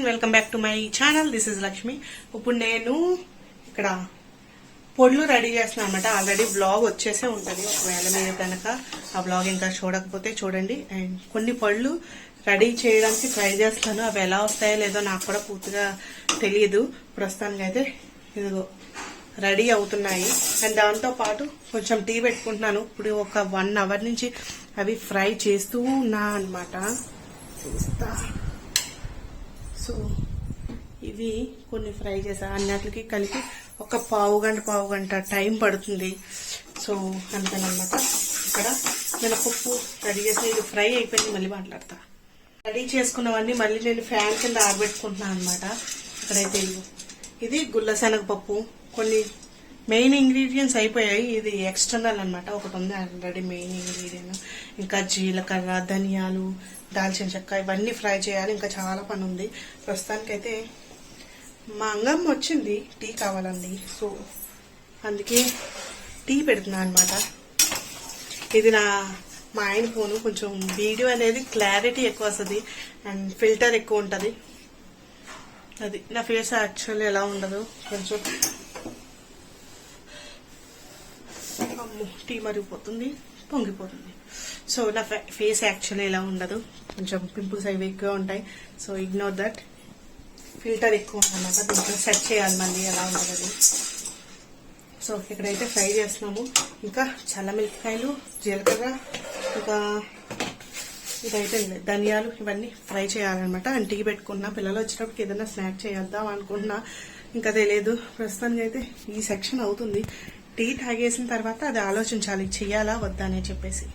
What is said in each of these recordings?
Welcome back to my channel. This is Lakshmi. ఇప్పుడు నేను ఇక్కడ పొడులు రెడీ చేస్తున్నాను అనమాట. ఆల్రెడీ బ్లాగ్ వచ్చేసే ఉంటుంది. ఒకవేళ మీరు కనుక ఆ బ్లాగ్ ఇంకా చూడకపోతే చూడండి. అండ్ కొన్ని పళ్ళు రెడీ చేయడానికి ట్రై చేస్తాను. అవి ఎలా వస్తాయో లేదో నాకు కూడా పూర్తిగా తెలియదు. ప్రస్తుతానికి అయితే ఇదిగో రెడీ అవుతున్నాయి. అండ్ దాంతో పాటు కొంచెం టీ పెట్టుకుంటున్నాను. ఇప్పుడు ఒక 1 అవర్ నుంచి అవి ఫ్రై చేస్తూ ఉన్నా అనమాట. చూస్తా. సో ఇవి కొన్ని ఫ్రై చేసా. అన్నిటికి కలిపి ఒక పావు గంట టైం పడుతుంది. సో అంతేనమాట. ఇక్కడ మినపప్పు రెడీ చేసి ఇది ఫ్రై అయిపోయింది. మళ్ళీ మాట్లాడతా. రెడీ చేసుకున్నవన్నీ మళ్ళీ నేను ఫ్యాన్ కింద ఆరబెట్టుకుంటున్నాను అనమాట. ఇక్కడైతే ఇది గుల్ల శనగపప్పు. కొన్ని మెయిన్ ఇంగ్రీడియంట్స్ అయిపోయాయి. ఇది ఎక్స్టర్నల్ అనమాట. ఒకటి ఉంది ఆల్రెడీ మెయిన్ ఇంగ్రీడియంట్. ఇంకా జీలకర్ర, ధనియాలు, దాల్చిన చెక్క ఇవన్నీ ఫ్రై చేయాలి. ఇంకా చాలా పని ఉంది. ప్రస్తుతానికైతే మా అంగమ్మ వచ్చింది, టీ కావాలండి. సో అందుకే టీ పెడుతున్నా అనమాట. ఇది మా ఆయన ఫోను. కొంచెం వీడియో అనేది క్లారిటీ ఎక్కువ వస్తుంది అండ్ ఫిల్టర్ ఎక్కువ ఉంటుంది. అది నా ఫేస్ యాక్చువల్లీ ఎలా ఉండదు. కొంచెం టీ మరిగిపోతుంది, పొంగిపోతుంది. సో నా ఫేస్ యాక్చువల్లీ ఎలా ఉండదు. కొంచెం పింపుల్స్ అవి ఎక్కువ ఉంటాయి. So ignore that. ఫిల్టర్ ఎక్కువ ఉందన్నమాట. దీంట్లో సెట్ చేయాలి మళ్ళీ ఎలా ఉంటుంది. సో ఇక్కడైతే ఫ్రై చేస్తున్నాము. ఇంకా చల్లమిరపకాయలు, జీలకర్ర, ఇంకా ఇదైతే ధనియాలు ఇవన్నీ ఫ్రై చేయాలన్నమాట. అండ్ టీ పెట్టుకున్నా. పిల్లలు వచ్చినప్పటికి ఏదైనా స్నాక్ చేద్దాం అనుకుంటున్నా. ఇంకా తెలియదు. ప్రస్తుతానికి అయితే ఈ సెక్షన్ అవుతుంది. టీ తాగేసిన తర్వాత అది ఆలోచించాలి చెయ్యాలా వద్దా అని చెప్పేసి.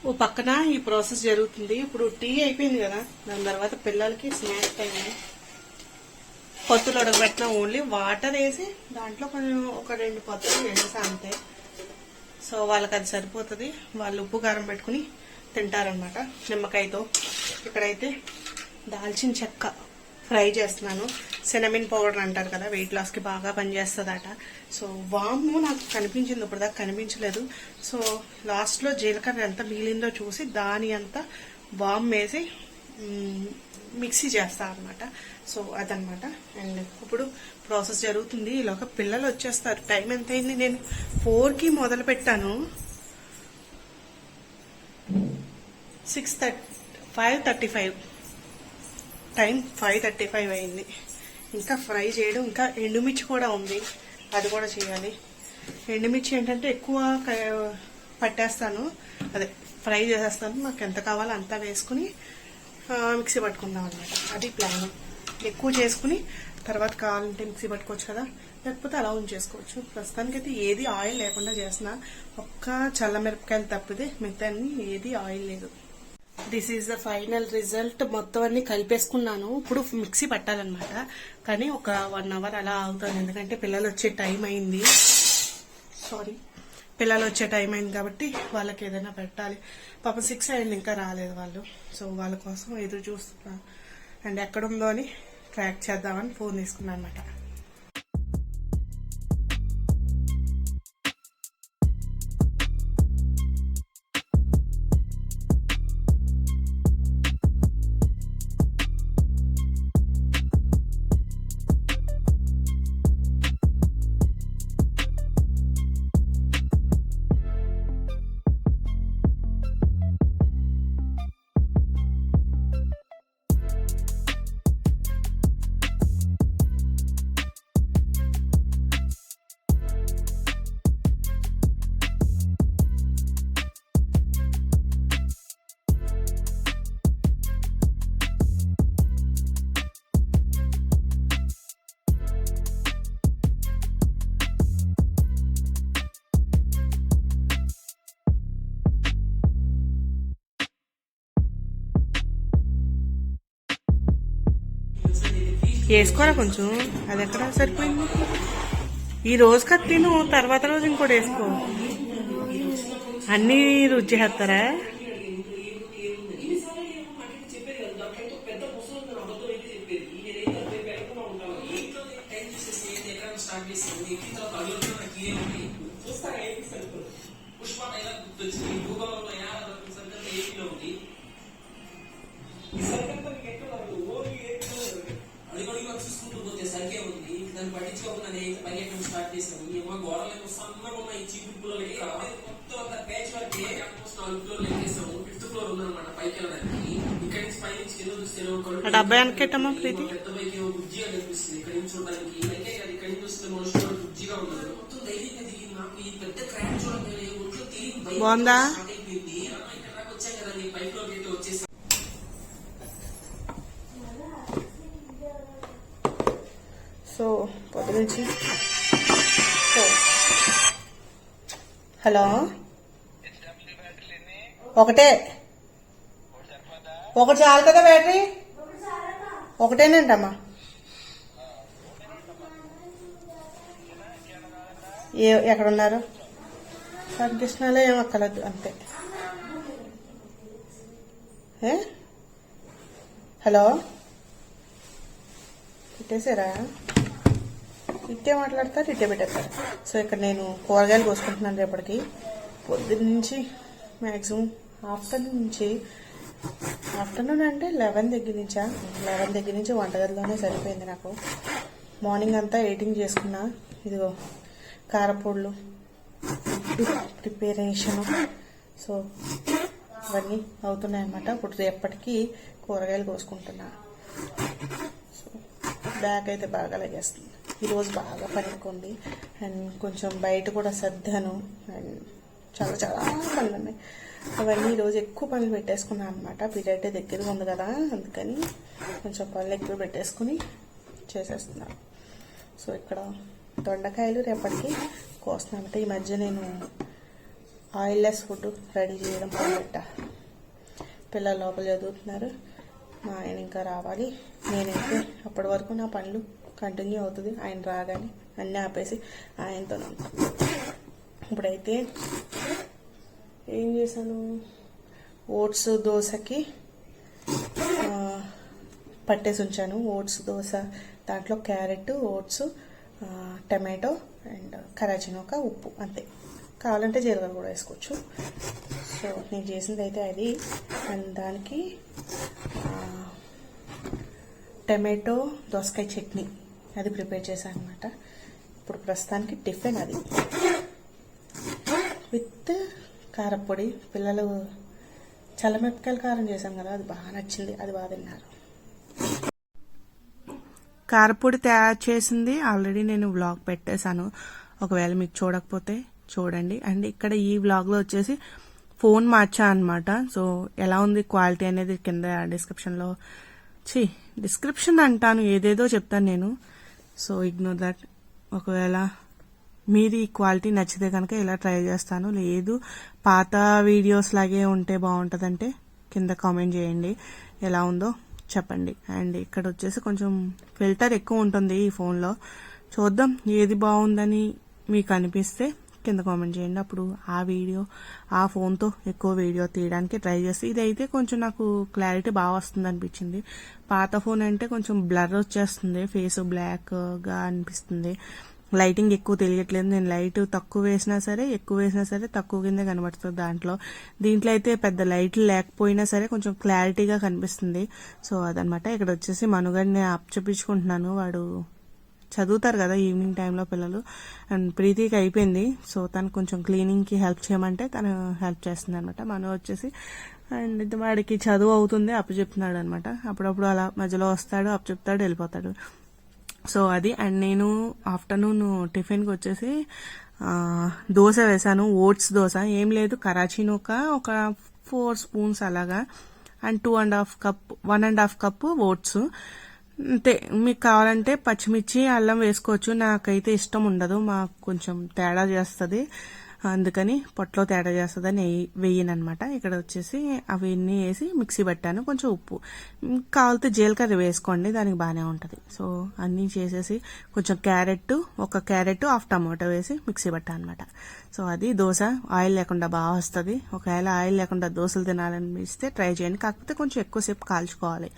ఓ పక్కన ఈ ప్రాసెస్ జరుగుతుంది. ఇప్పుడు టీ అయిపోయింది కదా, దాని తర్వాత పిల్లలకి స్నాక్ టైం. పత్తులు ఉడకబెట్టిన ఓన్లీ వాటర్ వేసి దాంట్లో కొంచెం ఒక 2 పత్తులు వేసేసా అంతే. సో వాళ్ళకి అది సరిపోతుంది. వాళ్ళు ఉప్పు కారం పెట్టుకుని తింటారనమాట నిమ్మకాయతో. ఇక్కడైతే దాల్చిన చెక్క ఫ్రై చేస్తున్నాను. సినమిన్ పౌడర్ అంటారు కదా, వెయిట్ లాస్కి బాగా పనిచేస్తుందట. సో వాము నాకు కనిపించింది, ఇప్పుడు దాకా కనిపించలేదు. సో లాస్ట్లో జీలకర్ర ఎంత మిగిలిందో చూసి దాని అంతా వామ్ వేసి మిక్సీ చేస్తా అనమాట. సో అదనమాట. అండ్ ఇప్పుడు ప్రాసెస్ జరుగుతుంది. ఈలోగా పిల్లలు వచ్చేస్తారు. టైం ఎంత అయింది? నేను 4కి మొదలు పెట్టాను. 5:35 టైం 5:35 అయింది. ఇంకా ఫ్రై చేయడం, ఇంకా ఎండుమిర్చి కూడా ఉంది, అది కూడా చేయాలి. ఎండుమిర్చి ఏంటంటే ఎక్కువ పట్టేస్తాను, అదే ఫ్రై చేసేస్తాను. నాకు ఎంత కావాలో అంతా వేసుకుని మిక్సీ పట్టుకుందాం అనమాట. అది ప్లాన్. ఎక్కువ చేసుకుని తర్వాత కావాలంటే మిక్సీ పట్టుకోవచ్చు కదా, లేకపోతే అలా ఉంచేసుకోవచ్చు. ప్రస్తుతానికైతే ఏది ఆయిల్ లేకుండా చేసిన. ఒక్క చల్లమిరపకాయలు తప్పితే మిగతా ఏది ఆయిల్ లేదు. This is the final result. మొత్తం అన్ని కలిపేసుకున్నాను. ఇప్పుడు మిక్సీ పట్టాలన్నమాట. కానీ ఒక 1 అవర్ అలా అవుతుంది. ఎందుకంటే పిల్లలు వచ్చే టైం అయింది. పిల్లలు వచ్చే టైం అయింది కాబట్టి వాళ్ళకి ఏదైనా పెట్టాలి. పాపం 6 అయింది, ఇంకా రాలేదు వాళ్ళు. సో వాళ్ళ కోసం ఎదురు చూస్తున్నాను. అండ్ ఎక్కడుందో అని ట్రాక్ చేద్దామని ఫోన్ తీసుకున్నాను అనమాట. వేసుకోరా కొంచెం, అది ఎక్కడ సరిపోయింది. ఈ రోజు కట్ తిను, తర్వాత రోజు ఇంకోటి వేసుకో. అన్ని రుచి చేస్తారా? చూసుకుంటూ పోతే సరిగే ఉంది. దాన్ని పట్టించుకోకుండా పరిగెట్టడం స్టార్ట్ చేసాము. ఈ గోడలకు సన్నగా ఉన్న ఈ చీపు పుల్లలకి మొత్తం అంతా ప్యాచ్ వర్క్ ఆల్మోస్ట్ 4 ఫ్లోర్లు ఎక్కేసాము. 5th ఫ్లోర్ ఉందన్నమాట పైకి వెళ్ళడానికి. ఇక్కడి నుంచి పై నుంచి కింద చూస్తే పెద్ద పైకి బుజ్జిగా కనిపిస్తుంది. ఇక్కడ నుంచి చూడడానికి అయితే అది ఇక్కడి నుంచి చూస్తే మనుషులు బుజ్జిగా ఉండదు. మొత్తం ధైర్యంగా దిగి నాకు ఈ పెద్ద క్రాక్ చూడగానే ఒంట్లో తిరిగి బాగుందా అయిపోయింది. ఇక్కడ నాకు వచ్చాం కదా నీ పై ఫ్లోర్ అయితే వచ్చేసి సో పొద్దు నుంచి. హలో, ఒకటే ఒకటి చాలు కదా బ్యాటరీ? ఒకటేనంటమ్మా. ఎక్కడున్నారు? కృష్ణలో ఏం అక్కలేదు అంతే. హలో, పెట్టేసారా? ఇట్టే మాట్లాడతారు, ఇట్టే పెట్టేస్తారు. సో ఇక్కడ నేను కూరగాయలు కోసుకుంటున్నాను రేపటికి. పొద్దున్న నుంచి మ్యాక్సిమం ఆఫ్టర్నూన్ అంటే 11 దగ్గర నుంచి వంటగదిలోనే సరిపోయింది నాకు. మార్నింగ్ అంతా ఎడిటింగ్ చేసుకున్నా. ఇదిగో కారపొడులు ప్రిపరేషను, సో ఇవన్నీ అవుతున్నాయి అన్నమాట. ఇప్పుడు రేపటికి కూరగాయలు కోసుకుంటున్నా. సో బ్యాక్ అయితే బాగా లాగేస్తుంది. ఈరోజు బాగా పని ఎక్కువ ఉంది. అండ్ కొంచెం బయట కూడా సర్దాను. అండ్ చాలా పనులు ఉన్నాయి. అవన్నీ ఈరోజు ఎక్కువ పనులు పెట్టేసుకున్నాను అనమాట. పీరియడ్ దగ్గరగా ఉంది కదా, అందుకని కొంచెం పనులు ఎక్కువ పెట్టేసుకుని చేసేస్తున్నాను. సో ఇక్కడ దొండకాయలు రేపటికి కోస్తున్నాను. ఈ మధ్య నేను ఆయిల్లెస్ ఫుడ్ రెడీ చేయడం మొదలుపెట్టా. పిల్లలు లోపల చదువుతున్నారు, మా ఆయన ఇంకా రావాలి. నేనైతే అప్పటి వరకు నా పనులు కంటిన్యూ అవుతుంది. ఆయన రాగానే అన్నీ ఆపేసి ఆయనతో ఉంటాను. ఇప్పుడైతే ఏం చేశాను, ఓట్స్ దోశకి పట్టేసి ఉంచాను. ఓట్స్ దోశ, దాంట్లో క్యారెట్, ఓట్స్, టమాటో అండ్ కరాచీనొక, ఉప్పు, అంతే. కావాలంటే జీలకర్ర కూడా వేసుకోవచ్చు. సో నేను చేసింది అయితే అది. అండ్ దానికి టమాటో దోసకాయ చట్నీ అది ప్రిపేర్ చేశాను అనమాట. ఇప్పుడు ప్రస్తుతానికి టిఫిన్ అది విత్ కారపొడి. పిల్లలు చల్లమిరపకాయల కారం చేశాను కదా, అది బాగా నచ్చింది, అది బాగా తిన్నారు. కారపొడి తయారు చేసింది ఆల్రెడీ నేను వ్లాగ్ పెట్టేశాను. ఒకవేళ మీకు చూడకపోతే చూడండి. అండ్ ఇక్కడ ఈ వ్లాగ్లో వచ్చేసి ఫోన్ మార్చా అనమాట. సో ఎలా ఉంది క్వాలిటీ అనేది కింద డిస్క్రిప్షన్ అంటాను, ఏదేదో చెప్తాను నేను. So ignore that. ఒకవేళ మీరు ఈ క్వాలిటీ నచ్చితే కనుక ఇలా ట్రై చేస్తాను. లేదు పాత వీడియోస్ లాగే ఉంటే బాగుంటుందంటే కింద కామెంట్ చేయండి, ఎలా ఉందో చెప్పండి. అండ్ ఇక్కడ వచ్చేసి కొంచెం ఫిల్టర్ ఎక్కువ ఉంటుంది ఈ ఫోన్లో. చూద్దాం ఏది బాగుందని మీకు అనిపిస్తే కింద కామెంట్ చేయండి. అప్పుడు ఆ ఫోన్తో ఎక్కువ వీడియో తీయడానికి ట్రై చేసి. ఇదైతే కొంచెం నాకు క్లారిటీ బాగా వస్తుంది అనిపించింది. పాత ఫోన్ అంటే కొంచెం బ్లర్ వచ్చేస్తుంది, ఫేస్ బ్లాక్గా అనిపిస్తుంది, లైటింగ్ ఎక్కువ తెలియట్లేదు. నేను లైట్ తక్కువ వేసినా సరే ఎక్కువ వేసినా సరే తక్కువ కిందే కనబడుతుంది దీంట్లో అయితే పెద్ద లైట్లు లేకపోయినా సరే కొంచెం క్లారిటీగా కనిపిస్తుంది. సో అదనమాట. ఇక్కడ వచ్చేసి మనుగడిని అప్పచెప్పించుకుంటున్నాను. వాడు చదువుతారు కదా ఈవినింగ్ టైంలో పిల్లలు. అండ్ ప్రీతికి అయిపోయింది, సో తను కొంచెం క్లీనింగ్కి హెల్ప్ చేయమంటే తను హెల్ప్ చేస్తుంది అనమాట. మను వచ్చేసి అండ్ వాడికి చదువు అవుతుంది, అప్పచెప్తున్నాడు అనమాట. అప్పుడప్పుడు అలా మధ్యలో వస్తాడు, అప్పచెప్తాడు, వెళ్ళిపోతాడు. సో అది. అండ్ నేను ఆఫ్టర్నూన్ టిఫిన్కి వచ్చేసి దోశ వేసాను, ఓట్స్ దోశ. ఏం లేదు, కరాచీనొక ఒక 4 స్పూన్స్ అలాగా, అండ్ 1.5 కప్పు ఓట్స్ అంతే. మీకు కావాలంటే పచ్చిమిర్చి, అల్లం వేసుకోవచ్చు. నాకైతే ఇష్టం ఉండదు, మాకు కొంచెం తేడా చేస్తుంది. అందుకని పొట్టలో తేడా చేస్తుందని వేయనమాట. ఇక్కడ వచ్చేసి అవన్నీ వేసి మిక్సీ పెట్టాను. కొంచెం ఉప్పు, కావాలితే జీలకర్ర వేసుకోండి, దానికి బాగానే ఉంటుంది. సో అన్నీ చేసేసి కొంచెం ఒక క్యారెట్ హాఫ్ టమాటో వేసి మిక్సీ పెట్టాను అనమాట. సో అది దోశ ఆయిల్ లేకుండా బాగా వస్తుంది. ఒకవేళ ఆయిల్ లేకుండా దోశలు తినాలనిపిస్తే ట్రై చేయండి, కాకపోతే కొంచెం ఎక్కువసేపు కాల్చుకోవాలి.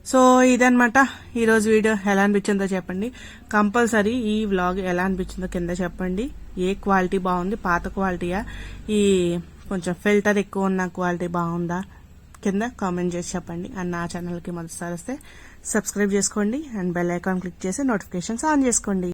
సో ఇదనమాట ఈరోజు వీడియో. ఎలా అనిపించిందో చెప్పండి. కంపల్సరీ ఈ వ్లాగ్ ఎలా అనిపించిందో కింద చెప్పండి. ఏ క్వాలిటీ బాగుంది, పాత క్వాలిటీయా, ఈ కొంచెం ఫిల్టర్ ఎక్కువ ఉన్న క్వాలిటీ బాగుందా కింద కామెంట్ చేసి చెప్పండి. అండ్ నా ఛానల్కి మొదటిసారి వస్తే సబ్స్క్రైబ్ చేసుకోండి అండ్ బెల్ ఐకాన్ క్లిక్ చేసి నోటిఫికేషన్స్ ఆన్ చేసుకోండి.